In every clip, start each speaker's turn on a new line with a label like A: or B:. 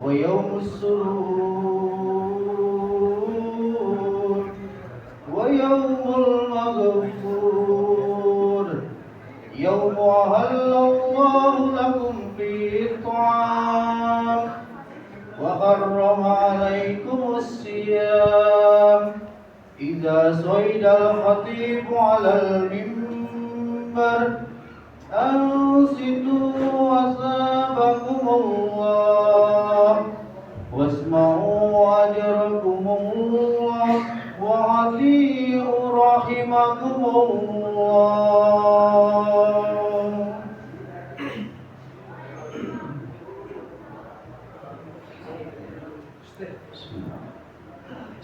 A: ويوم السرور ويوم المغفور، يوم أحل الله لكم فيه الطعام وحرم عليكم الصيام إذا صعد الخطيب على المنبر أنصتوا وثابكم الله واسمعوا أجركم الله وأطيعوا رحمكم الله.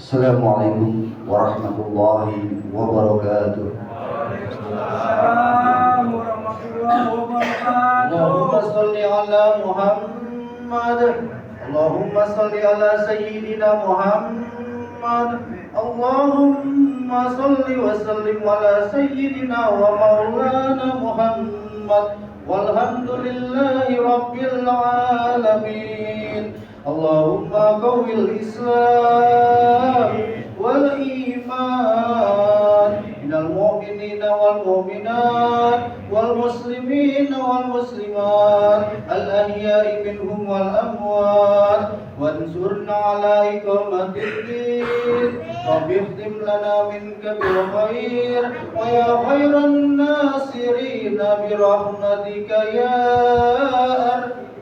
A: Assalamualaikum warahmatullahi wabarakatuh.
B: Waalaikumsalam warahmatullahi wabarakatuh.
A: Allahumma salli ala Muhammad. Allahumma salli ala Sayyidina Muhammad. Allahumma salli wa sallim ala Sayyidina wa Maulana Muhammad. Walhamdulillahi Rabbil Alamin. Allahumma qawwil Islam wal iman minal mu'minina wal mu'minat wal muslimina wal muslimat al ahya'i minhum wal amwat wansurna ala iqamatil din rabbi ikhtim lana minka bil khair wa ya khairan nasirina bi rahmatika ya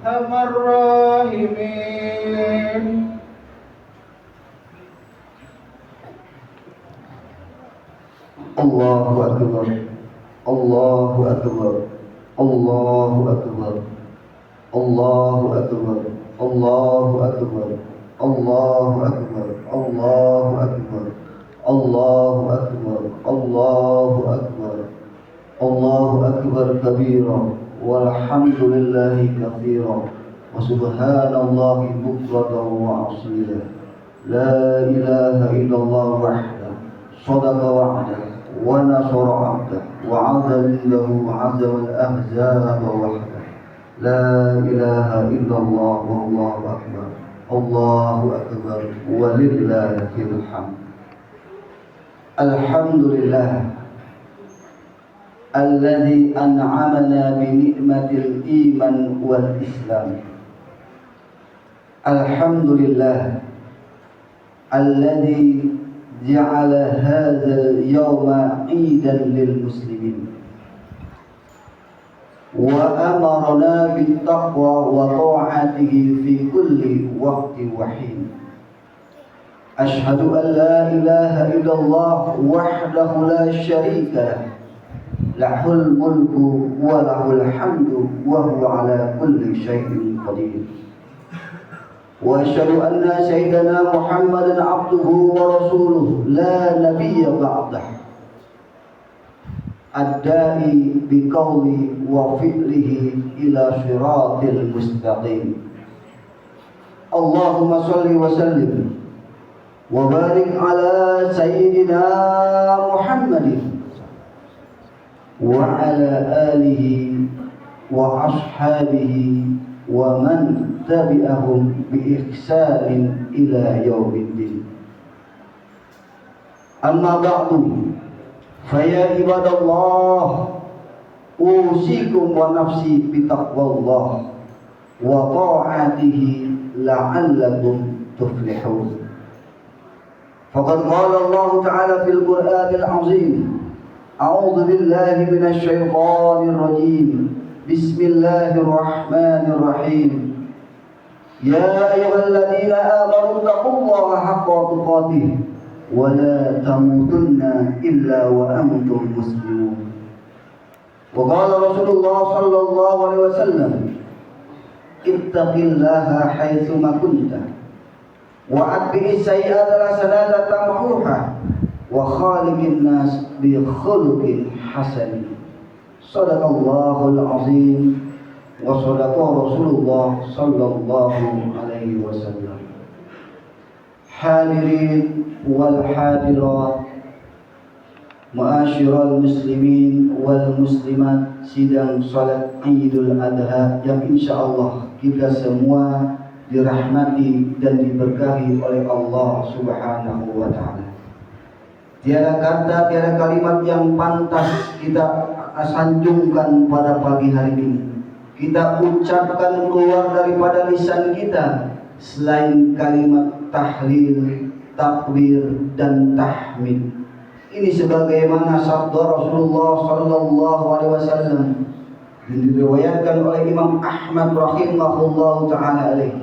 A: arhamar rahimin. Allahu Akbar, Allahu Akbar, Allahu Akbar, Allahu Akbar, Allahu Akbar, Allahu Akbar, Allahu Akbar, Allahu Akbar, Allahu Akbar, Allahu Akbar kabira, walhamdulillahi katsira, wa subhanallahi bukratan wa asila. La ilaha illallah wahdahu صدق وعده ونصر عبده وعزل له عزم الأحزاب وحده. لا إله إلا الله والله أكبر، الله أكبر ولله الحمد. الحمد لله الذي أنعمنا بنعمة الإيمان والإسلام. الحمد لله الذي جعل هذا اليوم عيدا للمسلمين وأمرنا بالتقوى وطاعته في كل وقت وحين. أشهد أن لا إله إلا الله وحده لا شريك له، له الملك وله الحمد وهو على كل شيء قدير. وأشهد أن سيدنا محمدا عبده ورسوله لا نبي بعده، الداعي بقوله وفعله إلى صراط المستقيم. اللهم صل وسلم وبارك على سيدنا محمد وعلى آله وأصحابه ومن تبعهم بإحسان إلى يوم الدين. أما بعد فيا عباد الله أوصيكم ونفسي بتقوى الله وطاعته لعلكم تفلحون. فقد قال الله تعالى في القرآن العظيم: أعوذ بالله من الشيطان الرجيم، بسم الله الرحمن الرحيم. يا أيها الذين آمنوا اتقوا الله حق تقاته ولا تموتن إلا وأنتم مسلمون. وقال رسول الله صلى الله عليه وسلم: اتق الله حيثما كنت وأتبع السيئات الحسنات تمحوها وخالق الناس بخلق حسن. صدق الله العظيم وصدق رسول الله صلى الله عليه وسلم. Hadirin wal hadirat, ma'asyiral muslimin wal muslimat, sidang salat Idul Adha yang insyaallah kita semua dirahmati dan diberkahi oleh Allah Subhanahu wa Ta'ala. Tiada kata, tiada kalimat yang pantas kita sanjungkan pada pagi hari ini, kita ucapkan keluar daripada lisan kita selain kalimat tahlil, takbir, dan tahmid. Ini sebagaimana sabda Rasulullah sallallahu alaihi wasallam yang diriwayatkan oleh Imam Ahmad rahimahullahu taala alaihi.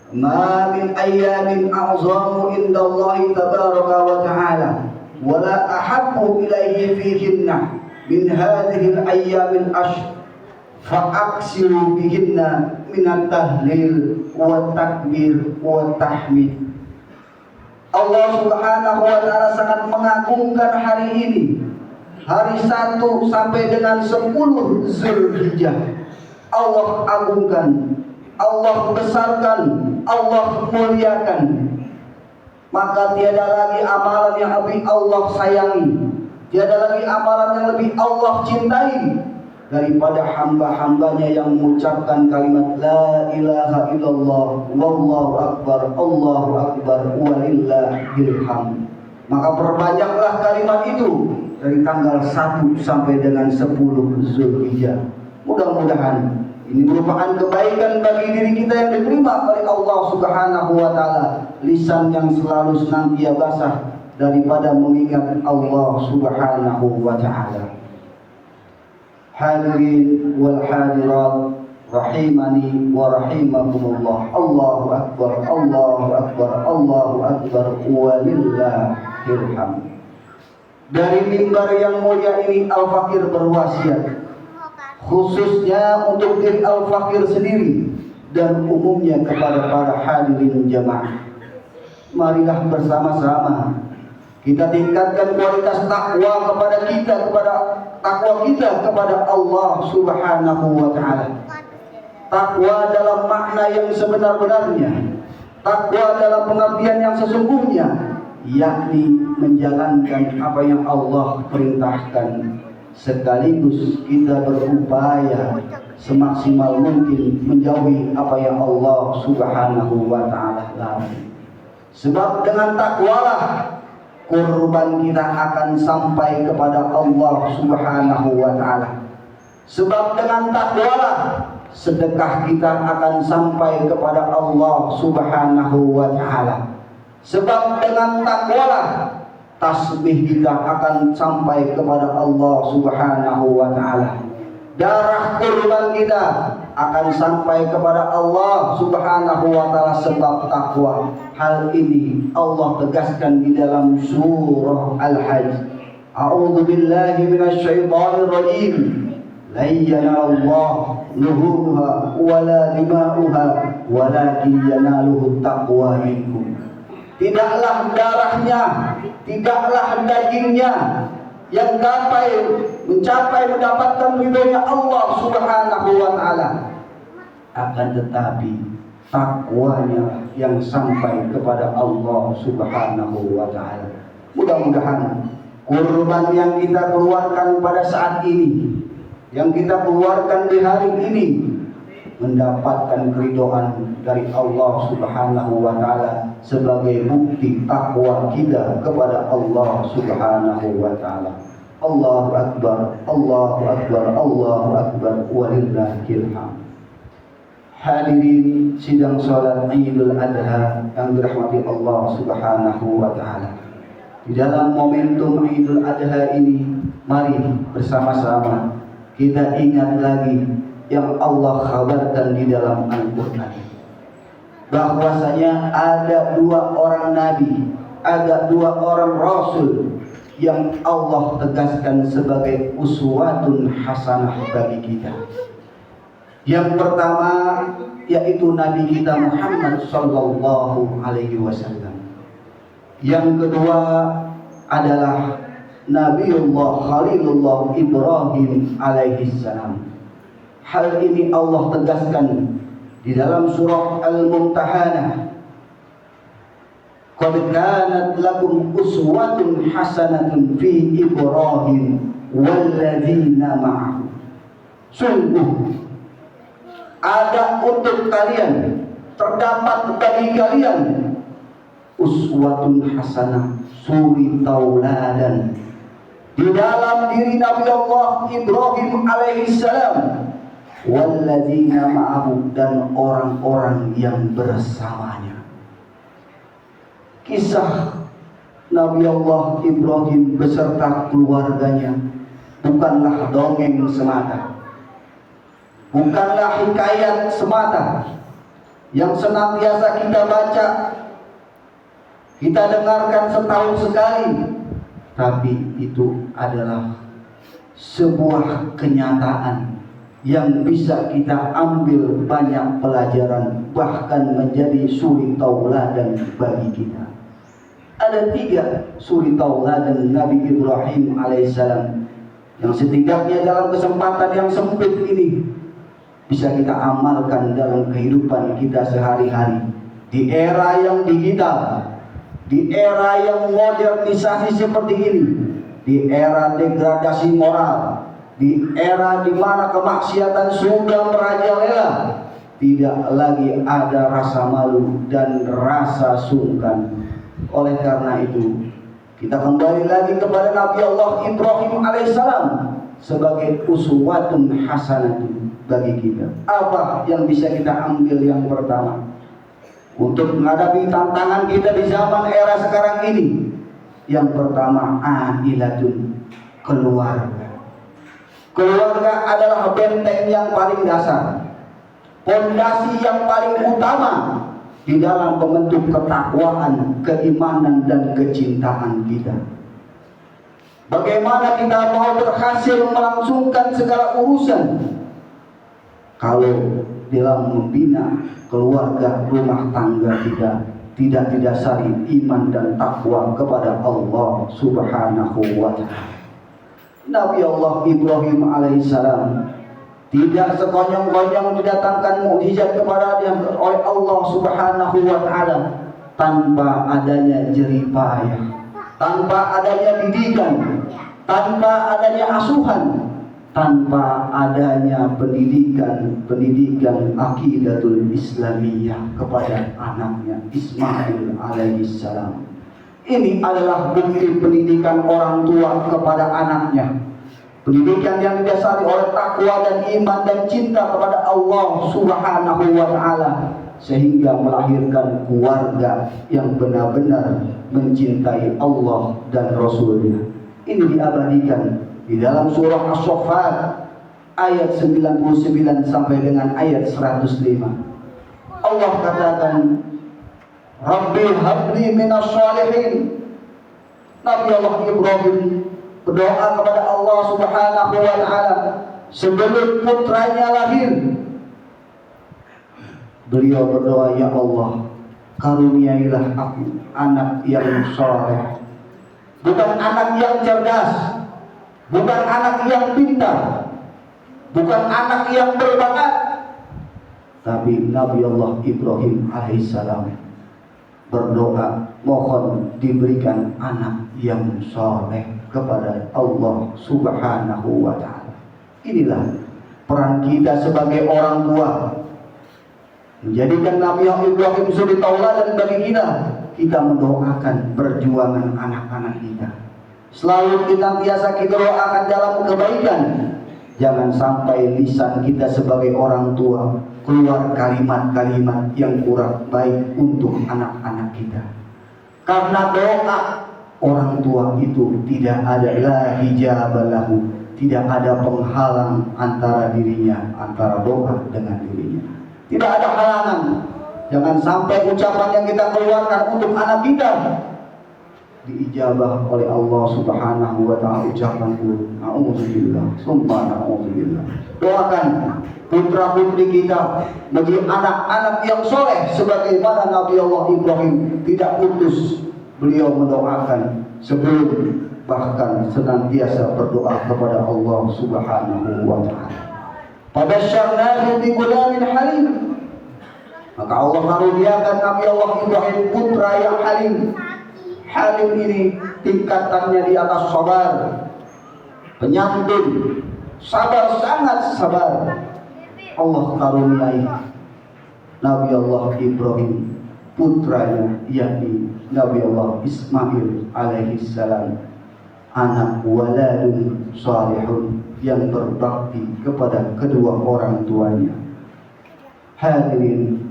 A: Ma min ayyamin a'zamu indallahi tabaraka wa ta'ala wa la ahabbu ilayhi fihinna min hadhihi al-ayyamil ashr fa'aksiru fihinna min at-tahlil wa takbir wa tahmid. Allah Subhanahu wa ta'ala sangat mengagungkan hari ini, hari 1 sampai dengan 10 Zulhijjah. Allah agungkan, Allah besarkan, Allah muliakan. Maka tiada lagi amalan yang lebih Allah sayangi, tiada lagi amalan yang lebih Allah cintai daripada hamba-hambanya yang mengucapkan kalimat la ilaha illallah wallahu akbar, Allahu akbar, walillahil hamd. Maka perbanyaklah kalimat itu dari tanggal 1 sampai dengan 10 Zulhijjah. Mudah-mudahan ini merupakan kebaikan bagi diri kita yang diterima oleh Allah Subhanahu wa Ta'ala. Lisan yang selalu senantiasa basah daripada mengingat Allah Subhanahu wa Ta'ala. Hadirin wal hadirat rahimani wa rahimakumullah. Allahu akbar, Allahu akbar, Allahu akbar, walillahil hamd. Dari mimbar yang mulia ini Al-Fakir berwasiat khususnya untuk diri Al-Fakir sendiri dan umumnya kepada para hadirin jamaah. Marilah bersama-sama kita tingkatkan kualitas takwa kepada Allah Subhanahu wa Ta'ala. Takwa dalam makna yang sebenar-benarnya, takwa dalam pengertian yang sesungguhnya, yakni menjalankan apa yang Allah perintahkan, sekaligus kita berupaya semaksimal mungkin menjauhi apa yang Allah Subhanahu wa Ta'ala larang. Sebab dengan takwalah kurban kita akan sampai kepada Allah Subhanahu wa Ta'ala. Sebab dengan takwalah sedekah kita akan sampai kepada Allah Subhanahu wa Ta'ala. Sebab dengan takwalah tasbih kita akan sampai kepada Allah Subhanahu wa Ta'ala. Darah kurban kita akan sampai kepada Allah Subhanahu wa Ta'ala sebab takwa. Hal ini Allah tegaskan di dalam surah Al-Hajj. A'udzu billahi minasyaitonir rajim. La yanalullahu luhuha wala dima'uha walakin yanaluhu taqwa minkum. Tidaklah darahnya, tidaklah dagingnya yang mencapai mendapatkan ridhonya Allah Subhanahu wa Ta'ala, akan tetapi takwanya yang sampai kepada Allah Subhanahu wa Ta'ala. Mudah-mudahan kurban yang kita keluarkan pada saat ini, yang kita keluarkan di hari ini, mendapatkan keridhaan dari Allah Subhanahu wa Ta'ala sebagai bukti takwa kita kepada Allah Subhanahu wa Ta'ala. Allahu akbar, Allahu akbar, Allahu akbar, walillahil hamd. Hadirin sidang salat Idul Adha yang dirahmati Allah Subhanahu wa Ta'ala. Di dalam momentum Idul Adha ini, mari bersama-sama kita ingat lagi yang Allah khabarkan di dalam Al-Quran, bahwasanya ada 2 orang nabi, ada 2 orang rasul yang Allah tegaskan sebagai uswatun hasanah bagi kita. Yang pertama yaitu Nabi kita Muhammad sallallahu alaihi wasallam. Yang kedua adalah Nabiullah Khalilullah Ibrahim alaihi salam. Hal ini Allah tegaskan di dalam surah Al-Mumtahanah. Qad kanat lakum uswatun hasanatun fi Ibrahim walladzina ma'ahu. Sungguh ada untuk kalian terdapat bagi kalian uswatun hasanah, suri tauladan di dalam diri Nabi Allah Ibrahim alaihissalam, walladzina ma'ahu, dan orang-orang yang bersamanya. Kisah Nabi Allah Ibrahim beserta keluarganya bukanlah dongeng semata, bukanlah hikayat semata yang senantiasa kita baca, kita dengarkan setahun sekali, tapi itu adalah sebuah kenyataan yang bisa kita ambil banyak pelajaran, bahkan menjadi suri tauladan bagi kita. Ada 3 suri tauladan Nabi Ibrahim alaihissalam yang setidaknya dalam kesempatan yang sempit ini bisa kita amalkan dalam kehidupan kita sehari-hari. Di era yang digital, di era yang modernisasi seperti ini, di era degradasi moral, di era di mana kemaksiatan sudah merajalela, tidak lagi ada rasa malu dan rasa sungkan. Oleh karena itu, kita kembali lagi kepada Nabi Allah Ibrahim alaihissalam sebagai uswatun hasanatun bagi kita. Apa yang bisa kita ambil yang pertama untuk menghadapi tantangan kita di zaman era sekarang ini? Yang pertama, ailatun, keluarga. Keluarga adalah benteng yang paling dasar, fondasi yang paling utama di dalam membentuk ketakwaan, keimanan, dan kecintaan kita. Bagaimana kita mau berhasil melangsungkan segala urusan kalau dalam membina keluarga rumah tangga kita tidak didasari iman dan takwa kepada Allah Subhanahu wa ta'ala? Nabi Allah Ibrahim alaihissalam tidak sekonyong-konyong didatangkan mukjizat kepada dia oleh Allah Subhanahu wa ta'ala tanpa adanya jerih payah, tanpa adanya didikan, tanpa adanya asuhan, tanpa adanya pendidikan akidatul Islamiyah kepada anaknya Ismail alaihissalam. Ini adalah bukti pendidikan orang tua kepada anaknya. Pendidikan yang didasari oleh takwa dan iman dan cinta kepada Allah Subhanahu wa ta'ala, sehingga melahirkan keluarga yang benar-benar mencintai Allah dan Rasulnya. Ini diabadikan di dalam surah As-Saffat ayat 99 sampai dengan ayat 105. Allah katakan, Rabbi habli minas shalihin. Nabi Allah Ibrahim berdoa kepada Allah Subhanahu wa ta'ala sebelum putranya lahir. Beliau berdoa, ya Allah, karuniailah aku anak yang saleh, bukan anak yang cerdas, bukan anak yang pintar, bukan anak yang berbakat, tapi Nabi Allah Ibrahim alaihissalam berdoa mohon diberikan anak yang saleh kepada Allah Subhanahu wa ta'ala. Inilah peran kita sebagai orang tua, menjadikan Nabi Ibrahim suri tauladan bagi kita. Kita mendoakan perjuangan anak-anak kita, selalu kita biasa kita doakan dalam kebaikan. Jangan sampai lisan kita sebagai orang tua keluar kalimat-kalimat yang kurang baik untuk anak-anak kita. Karena doa orang tua itu tidak ada la hijabalahu, tidak ada penghalang antara dirinya, antara doa dengan dirinya. Tidak ada halangan. Jangan sampai ucapan yang kita keluarkan untuk anak kita diijabah oleh Allah Subhanahu wa ta'ala ucapanku na'udzubillah summa na'udzubillah. Doakan putra putri kita menjadi anak-anak yang soleh sebagaimana Nabi Allah Ibrahim tidak putus beliau mendoakan sebelum bahkan senantiasa berdoa kepada Allah Subhanahu wa ta'ala. Fabasyarnahu bi ghulamin halim. Maka Allah karuniakan Nabi Allah Ibrahim putra yang halim. Halim ini tingkatannya di atas sabar, penyantun, sabar, sangat sabar. Allah karuniai Nabi Allah Ibrahim, putranya yakni Nabi Allah Ismail alaihi salam, anak waladun salihun yang berbakti kepada kedua orang tuanya. Hadirin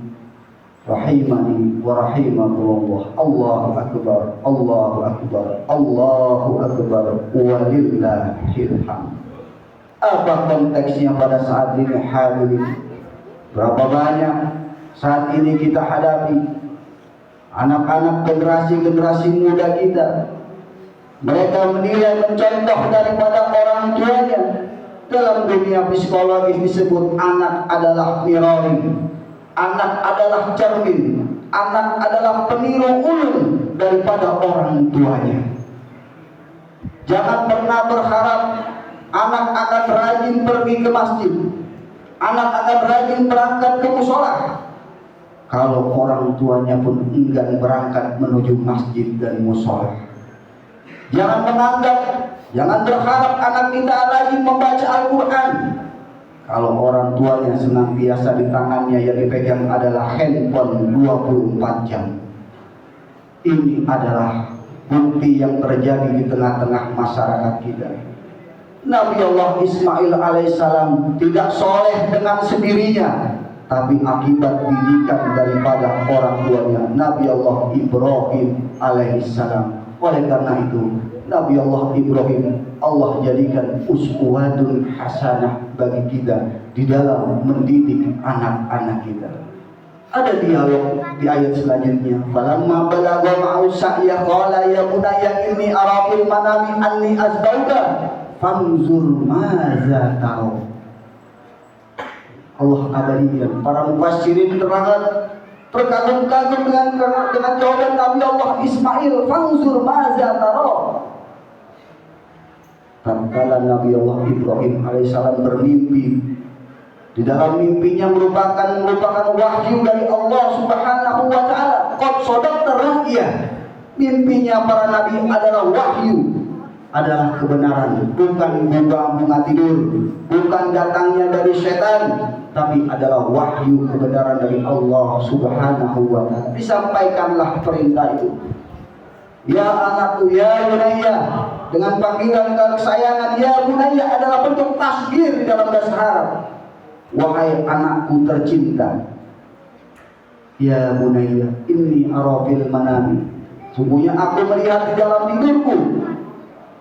A: rahimani wa rahimakumullah. Allahu akbar, Allahu akbar, Allahu akbar, walillahil hamd. Apa konteksnya pada saat ini hadirin? Berapa banyak saat ini kita hadapi anak-anak generasi muda kita, mereka menilai mencontoh daripada orang tuanya. Dalam dunia psikologis disebut anak adalah mirror, anak adalah cermin, anak adalah peniru ulung daripada orang tuanya. Jangan pernah berharap anak akan rajin pergi ke masjid, anak akan rajin berangkat ke musola, kalau orang tuanya pun enggan berangkat menuju masjid dan musola. Jangan menganggap, jangan berharap anak kita rajin membaca Al-Quran, kalau orang tuanya senantiasa di tangannya yang dipegang adalah handphone 24 jam. Ini adalah bukti yang terjadi di tengah-tengah masyarakat kita. Nabi Allah Ismail alaihissalam tidak soleh dengan sendirinya, tapi akibat didikan daripada orang tuanya Nabi Allah Ibrahim alaihissalam. Oleh karena itu Nabi Allah Ibrahim Allah jadikan uswatun hasanah bagi kita di dalam mendidik anak-anak kita. Ada dialog di ayat selanjutnya. Falamma balagha ma'u sa'ya qala ya bunayya inni ara fil manami anni azbauka fanzur maza tara. Allah abadikan. Para mufassirin terkagum-kagum dengan jawaban Nabi Allah Ismail, fanzur maza tara. Tatkala Nabi Allah Ibrahim alaihissalam bermimpi, di dalam mimpinya merupakan wahyu dari Allah Subhanahu wa taala. Qad sadaqta ru'ya. Mimpinya para nabi adalah wahyu, adalah kebenaran, bukan bunga tidur, bukan datangnya dari setan, tapi adalah wahyu kebenaran dari Allah Subhanahu wa taala. Disampaikanlah perintah itu. Ya anakku, ya bunayya, dengan panggilan kesayangan ya bunayya adalah bentuk tasghir di dalam bahasa Arab. Wahai anakku tercinta, ya bunayya inni ara fil manami, sungguhnya aku melihat di dalam tidurku,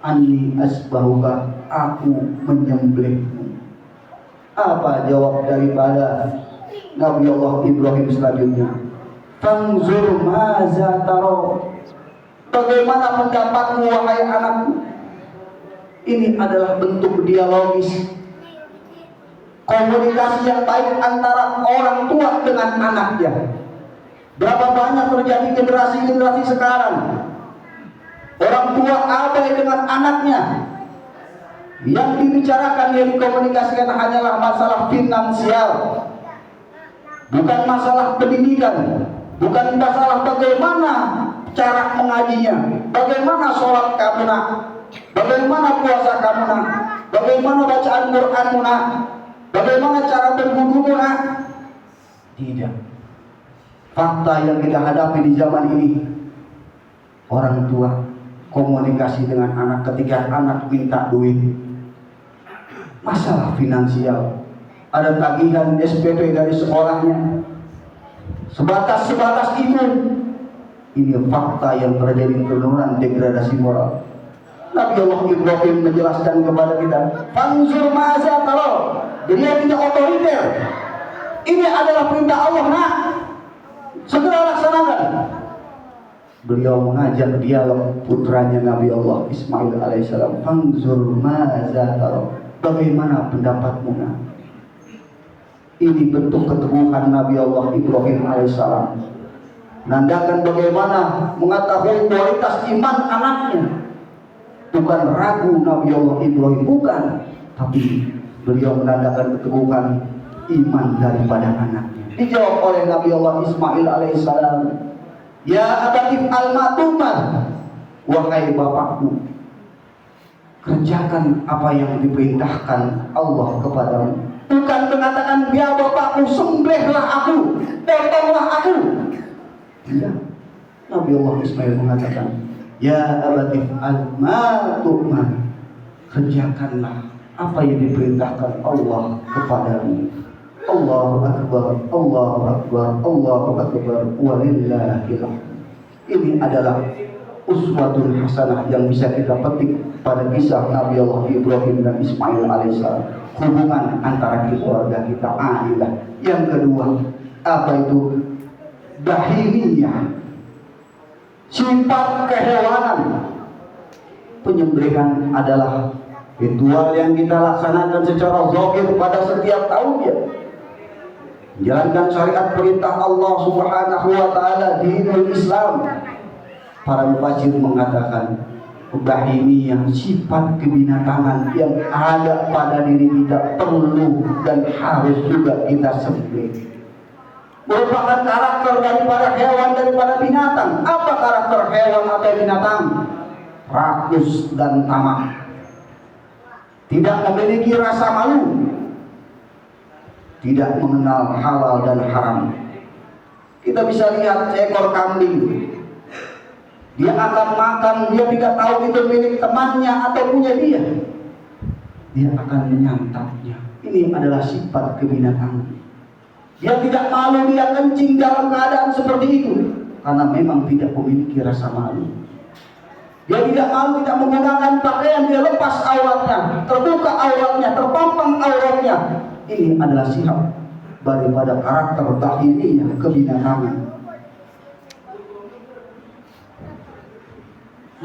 A: anni asbahuka, aku menyembelihmu. Apa jawab daripada Nabi Allah Ibrahim selanjutnya? Fanzur maza tara. Bagaimana pendapatmu wahai anakku? Ini adalah bentuk dialogis, komunikasi yang baik antara orang tua dengan anaknya. Berapa banyak terjadi generasi sekarang, orang tua abai dengan anaknya. Yang dibicarakan, yang dikomunikasikan hanyalah masalah finansial, bukan masalah pendidikan, bukan masalah bagaimana cara mengajinya, bagaimana sholat kamu nak, bagaimana puasa kamu nak, bagaimana bacaan Quranmu nak, bagaimana cara berwudumu nak. Tidak. Fakta yang kita hadapi di zaman ini, orang tua komunikasi dengan anak ketika anak minta duit, masalah finansial, ada tagihan SPP dari sekolahnya, sebatas itu. Ini fakta yang terjadi, penurunan degradasi moral. Nabi Allah Ibrahim menjelaskan kepada kita, fanzur maza tara. Dia tidak otoriter. Ini adalah perintah Allah nak, segera laksanakan. Beliau mengajak dialog putranya Nabi Allah Ismail alaihissalam, fanzur maza tara. Bagaimana pendapatmu nak? Ini bentuk keteguhan Nabi Allah Ibrahim alaihissalam, nandakan bagaimana mengetahui kualitas iman anaknya. Bukan ragu Nabi Allah Ibrahim, bukan, tapi beliau menandakan keteguhan iman daripada anaknya. Dijawab oleh Nabi Allah Ismail alaihissalam, ya abatif al-matumah, wahai bapakku, kerjakan apa yang diperintahkan Allah kepadamu. Bukan mengatakan, ya bapakku, sembelihlah aku, potonglah aku. Tidak. Nabi Allah Ismail mengatakan, ya abati ma tu'mar, kerjakanlah apa yang diperintahkan Allah kepadamu. Allahu Akbar, Allahu Akbar, Allahu Akbar, walillahil hamd. Ini adalah uswatun hasanah yang bisa kita petik pada kisah Nabi Allah Ibrahim dan Ismail alaihissalam. Hubungan antara keluarga kita inilah. Yang kedua, apa itu? Bahimiyah, sifat kehewanan. Penyembelihan adalah ritual yang kita laksanakan secara zahir pada setiap tahunnya, menjalankan syariat perintah Allah Subhanahu wa taala, dinul Islam. Para mufassir mengatakan bahimiyah, sifat kebinatangan yang ada pada diri kita perlu dan harus juga kita sembelih. Merupakan karakter daripada hewan, daripada binatang. Apa karakter hewan atau binatang? Rakus dan tamak, tidak memiliki rasa malu, tidak mengenal halal dan haram. Kita bisa lihat seekor kambing, dia akan makan, dia tidak tahu itu milik temannya atau punya dia. Dia akan menyantapnya. Ini adalah sifat kebinatangan. Dia tidak malu, dia kencing dalam keadaan seperti itu, karena memang tidak memiliki rasa malu. Dia tidak malu, tidak menggunakan pakaian, dia lepas auratnya, terbuka auratnya, terpampang auratnya. Ini adalah sifat daripada karakter bahimiyah, kebinatangan.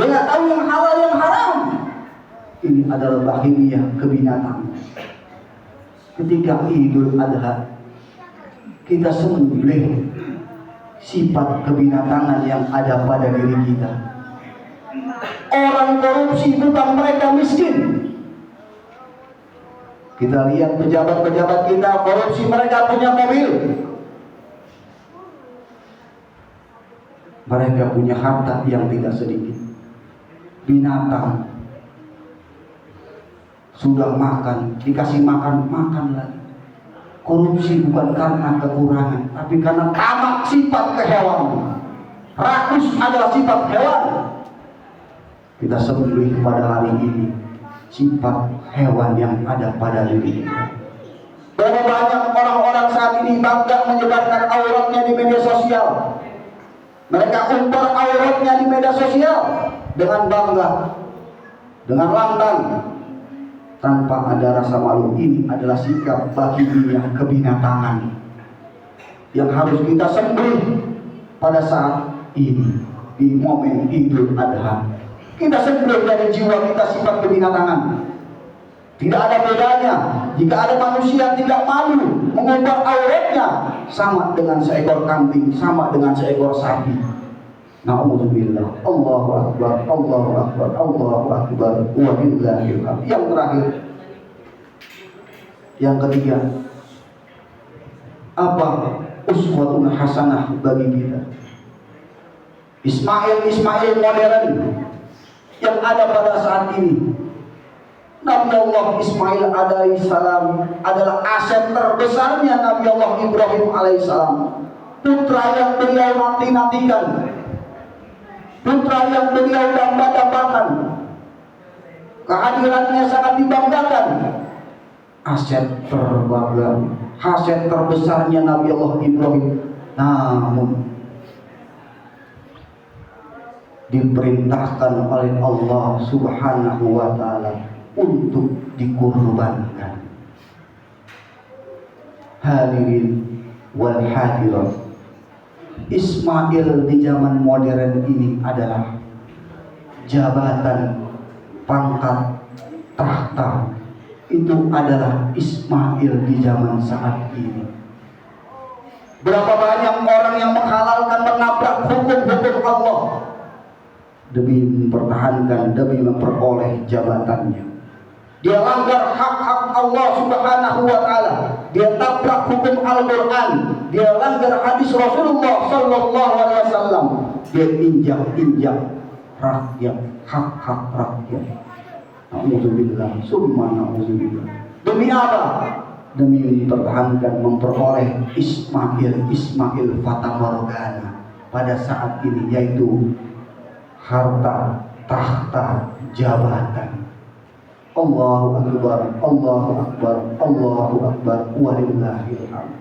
A: Dia tahu yang halal yang haram. Ini adalah bahimiyah, kebinatangan. Ketika Idul Adha, kita sembelih sifat kebinatangan yang ada pada diri kita. Orang korupsi bukan mereka miskin. Kita lihat pejabat-pejabat kita korupsi, mereka punya mobil, mereka punya harta yang tidak sedikit. Binatang sudah makan, dikasih makan, makan lagi. Korupsi bukan karena kekurangan, tapi karena tamak, sifat kehewanan. Rakus adalah sifat hewan. Kita sembelih pada hari ini sifat hewan yang ada pada diri kita. Berapa banyak orang-orang saat ini bangga menyebarkan auratnya di media sosial. Mereka umbar auratnya di media sosial dengan bangga, dengan lantang, tanpa ada rasa malu. Ini adalah sikap bahimiyah, kebinatangan yang harus kita sembelih pada saat ini, di momen Idul Adha. Kita sembelih dari jiwa kita sifat kebinatangan. Tidak ada bedanya jika ada manusia tidak malu mengumbar auratnya, sama dengan seekor kambing, sama dengan seekor sapi. Na'udzubillah. Allahu Akbar, Allahu Akbar, Allahu Akbar, walillahil hamd. Yang terakhir, yang ketiga, apa uswatun hasanah bagi kita? Ismail modern yang ada pada saat ini. Nabi Allah Ismail alaihissalam adalah aset terbesarnya Nabi Allah Ibrahim alaihissalam, putra yang beliau nanti-nantikan, putra yang beliau dambakan, kehadirannya sangat dibanggakan. Aset terbangga, aset terbesarnya Nabi Allah Ibrahim, namun diperintahkan oleh Allah Subhanahu wa taala untuk dikurbankan. Hadirin wal hadirat, Ismail di zaman modern ini adalah jabatan, pangkat, tahta. Itu adalah Ismail di zaman saat ini. Berapa banyak orang yang menghalalkan, menabrak hukum-hukum Allah demi mempertahankan, demi memperoleh jabatannya. Dia langgar hak-hak Allah Subhanahu wa taala. Dia tabrak hukum Al-Qur'an. Dia langgar hadis Rasulullah sallallahu alaihi wasallam. Dia injak-injak rakyat, hak-hak rakyat. Na'udzubillah, summa na'udzubillah. Demi apa? demi mempertahankan, memperoleh Ismail Fata Morgana pada saat ini, yaitu harta, tahta, jabatan. Allahu Akbar, Allahu Akbar, Allahu Akbar, walillahil hamd.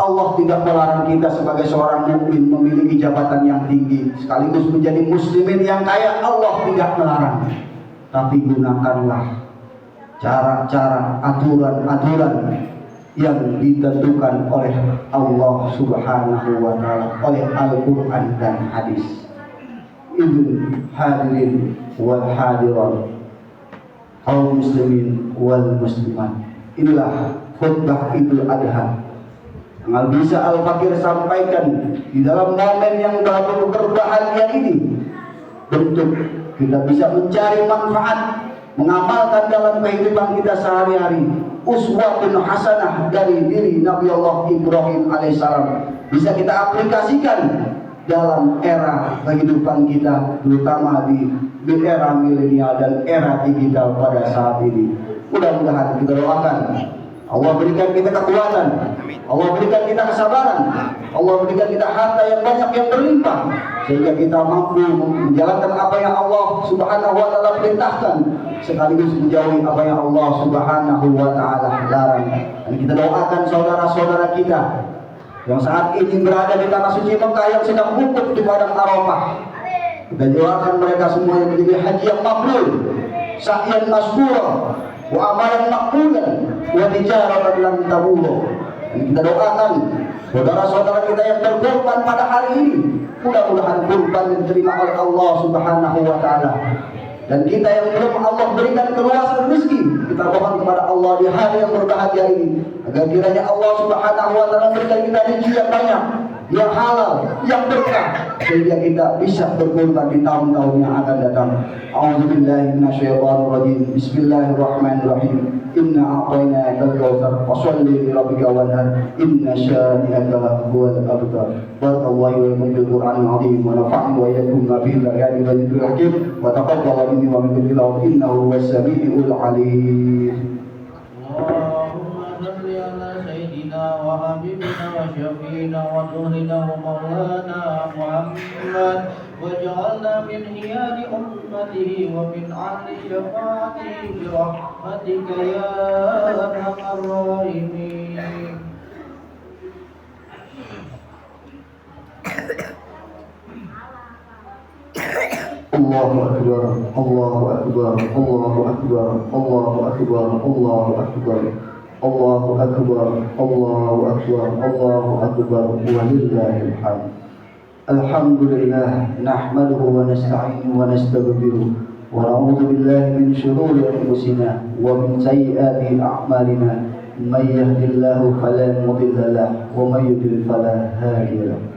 A: Allah tidak melarang kita sebagai seorang mukmin memiliki jabatan yang tinggi sekaligus menjadi muslimin yang kaya. Allah tidak melarang, tapi gunakanlah cara-cara, aturan-aturan yang ditentukan oleh Allah Subhanahu wa Ta'ala, oleh Al-Quran dan hadis. Idul hadirin wal hadirat, kaum muslimin wal muslimat. Inilah khutbah Idul Adha yang bisa Al-Fakir sampaikan di dalam momen yang baru berbahagia ini. Bentuk kita bisa mencari manfaat, mengamalkan dalam kehidupan kita sehari-hari. Uswatun hasanah dari diri Nabi Allah Ibrahim alaihissalam bisa kita aplikasikan dalam era kehidupan kita, terutama di era milenial dan era digital pada saat ini. Mudah-mudahan kita doakan Allah berikan kita kekuatan, Allah berikan kita kesabaran, Allah berikan kita harta yang banyak yang berlimpah, sehingga kita mampu menjalankan apa yang Allah Subhanahu wa Ta'ala perintahkan, sekaligus menjauhi apa yang Allah Subhanahu wa Ta'ala larang. Dan kita doakan saudara-saudara kita yang saat ini berada di tanah suci Mekah, yang sedang wukuf di padang Arafah. Kita doakan mereka semua yang menjadi haji yang mabrur, sa'yan masykurah, wa amalan maqbulan, wa tijaratan lam tabur. Dan kita doakan saudara-saudara kita yang berkorban pada hari ini, mudah-mudahan kurban yang diterima oleh Allah Subhanahu wa Ta'ala. Dan kita yang belum Allah berikan keluasan rezeki, kita mohon kepada Allah di hari yang berbahagia ini, agar kiranya Allah Subhanahu wa Ta'ala berikan kita rezeki yang banyak, yang halal, yang berkah, sehingga kita bisa berkorban di tahun-tahun yang akan datang. A'udzubillahi minasyaitonir rajim. Bismillahirrahmanirrahim. Inna a'tainakal kautsar fasholli li rabbika wanhar. Inna syani'aka huwal abtar. Barakallahu wa lakum bil Qur'anil 'azim wa nafa'ani wa iyyakum bihi al-ayati wa dzikril hakim wa taqabbal minni wa minkum innahu huwas samiul 'alim. وحبيبنا وشفينا وطهرنا ومولانا محمد واجعلنا من خيار أمته ومن أهل شفاعته برحمتك يا أرحم الراحمين. Allahu Akbar, Allahu Akbar, Allahu Akbar, Allahu Akbar, Allahu Akbar. Allahu Akbar, Allahu Akbar, Allahu Akbar, walillahil hamd. Alhamdulillah, nahmaduhu wa nasta'inuhu wa nastaghfiruh wa na'udzu billahi min shururi anfusina wa min sayyiati a'malina. May yahdihillahu fala mudilla lahu wa may yudlil fala hadiya lahu.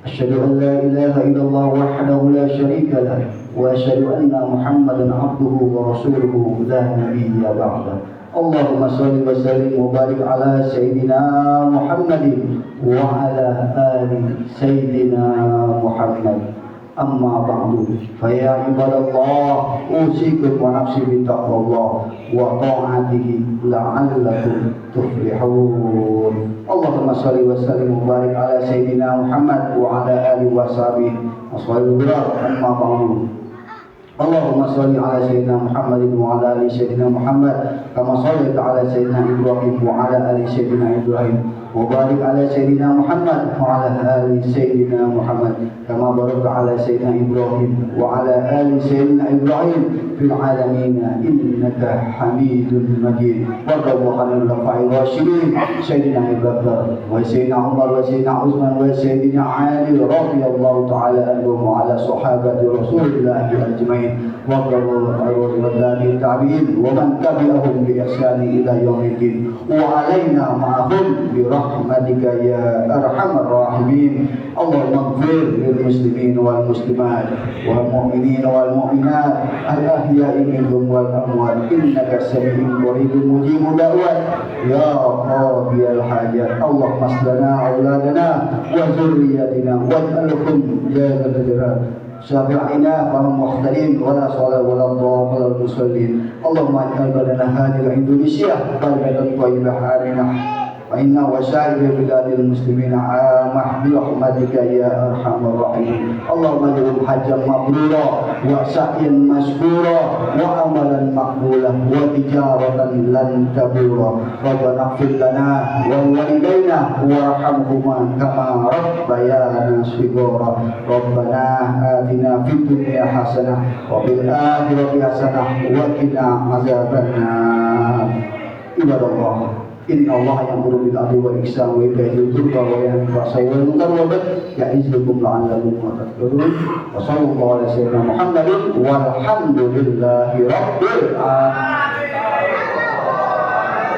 A: Asyhadu an la ilaha illallah wahdahu la syarika lahu wa asyhadu anna Muhammadan 'abduhu wa rasuluhu la nabiyya ba'dahu. Allahumma sholli wa sallim wa barik ala Sayyidina Muhammadin wa ala ali Sayyidina Muhammad. Amma ba'du, fa ya ibadallah, usikum wa nafsi bi taqwallah wa ta'atihi la'allakum tuflihun. Allahumma sholli wa sallim wa barik ala Sayyidina Muhammad wa ala ali wa sahbihi wassallam. Amma ba'du, Allahumma sholli ala Sayyidina Muhammadin wa ala ali Sayyidina Muhammad kama shallaita ala Sayyidina Ibrahim wa ala ali Sayyidina Ibrahim wa barik ala Sayyidina Muhammad wa ala ali Sayyidina Muhammad kama barakta ala Sayyidina Ibrahim wa ala ali Sayyidina Ibrahim fil alamin innaka Hamidun Majid. Warḍallahu 'anil khulafa'ir rasyidin Sayyidina Abu Bakar wa Sayyidina Umar wa Sayyidina Utsman wa Sayyidina Ali radhiyallahu ta'ala anhum wa ala sahabati Rasulillah ajmain. Warḍallahu 'anil tabi'in wa man tabi'ahum bi ihsan ila yaumil wa alaina ma'ahum bi rahmatika ya arhamar rahimin. Allahumma ighfir lil muslimin wal muslimat wal mu'minin wal mu'minat al ahya'i minhum wal amwat innaka sami'un qaribun mujibud da'wat ya qadiyal hajat. Allahumma aslana auladana wa dzurriyyatina waj'alhum ya dzal شافعنا فهم مختلين ولا صلاة ولا ضال ولا المصلين اللهم اجعل بلدنا هذه إندونيسيا بلدة طيبة آمنة وإنا وسائر بلاد المسلمين عامة برحمتك يا أرحم الراحمين اللهم اجعل حجا مبرورا وسعيا مشكورا وعملا مقبولا وتجارة لن تبورا ربنا اغفر لنا ولوالدينا وارحمهما كما ربيانا صغارا ربنا آتنا في الدنيا حسنة وفي الآخرة حسنة وقنا عذاب النار عباد الله إن الله يأمر بالعدل والإحسان وإيتاء ذي القربى وينهى عن الفحشاء والمنكر والبغي يعظكم لعلكم تذكرون وصلى الله على سيدنا محمد والحمد لله رب العالمين.